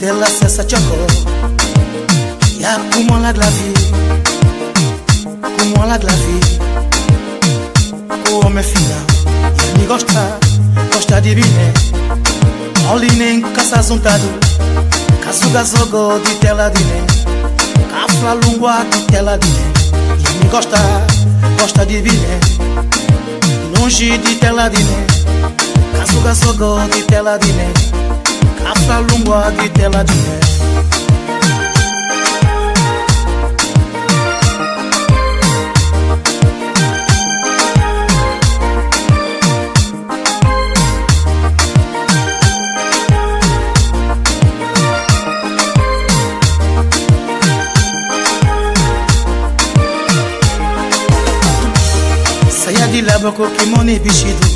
Tela sessa choco. Ya como la de la vie. Como la de la vie. Como fina. E me gosta de bine. Oline em caça zuntado. Casuga zogo de tela de ne. Cafla lungua de tela de ne. E me gosta de bine. Longe de tela de ne. Casuga zogo de tela de ne. Cafla lungua de tela de ne. Saia de lá, boco que mone bichido.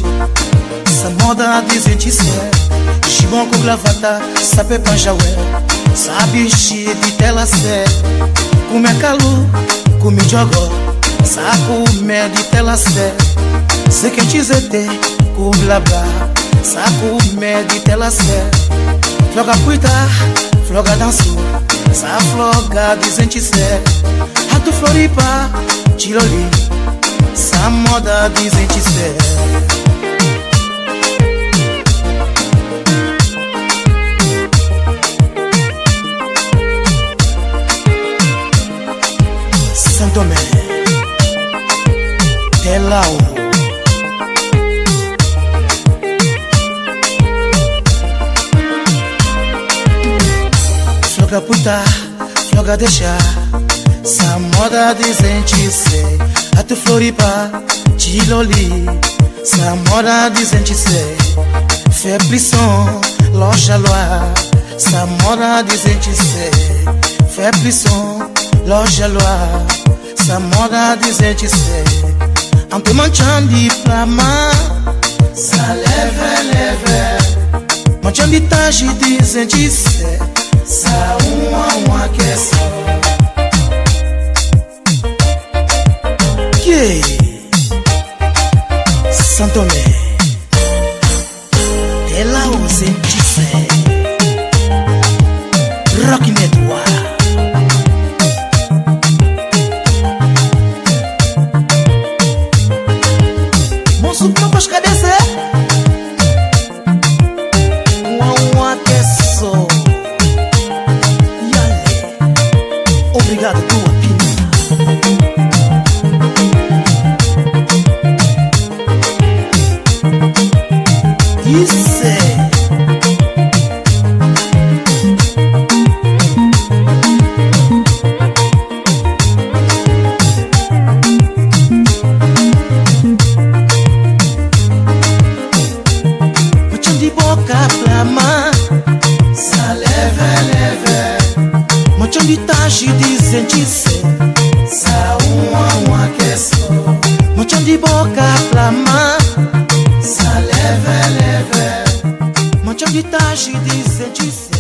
Sa moda dizente se Chibon com gravata, sabe panjaué. Sabe chi de tela se Come calu, come jogo. Saco me de tela se Se quem dizete, com blabla. Saco me de tela se Floga puita, floga danço. Sa floga dizente se Rato floripa, tiroli. Sa moda dizente se Santo Tomé Telao Floga puta, floga deixa. Sa moda dizente se Ato Floripa, Tiloli. Sa moda dizente se Fais plisson, loja loa. Sa moda dizente se Fais plisson, loja loa. Sa moda dizente se Ampe manchandi plama. Sa leve Manchandi taji dizente se Sa uma questão. Santo Tomé Ela o sentisse Rock Network. Moço que não faz cabeça. Uma que sou. Yale. Obrigado, tua pina. De boca flama. Sa leve Machão de taji dizente se Sa uma questão. Machão de boca flama. Sa leve Machão de taji dizente se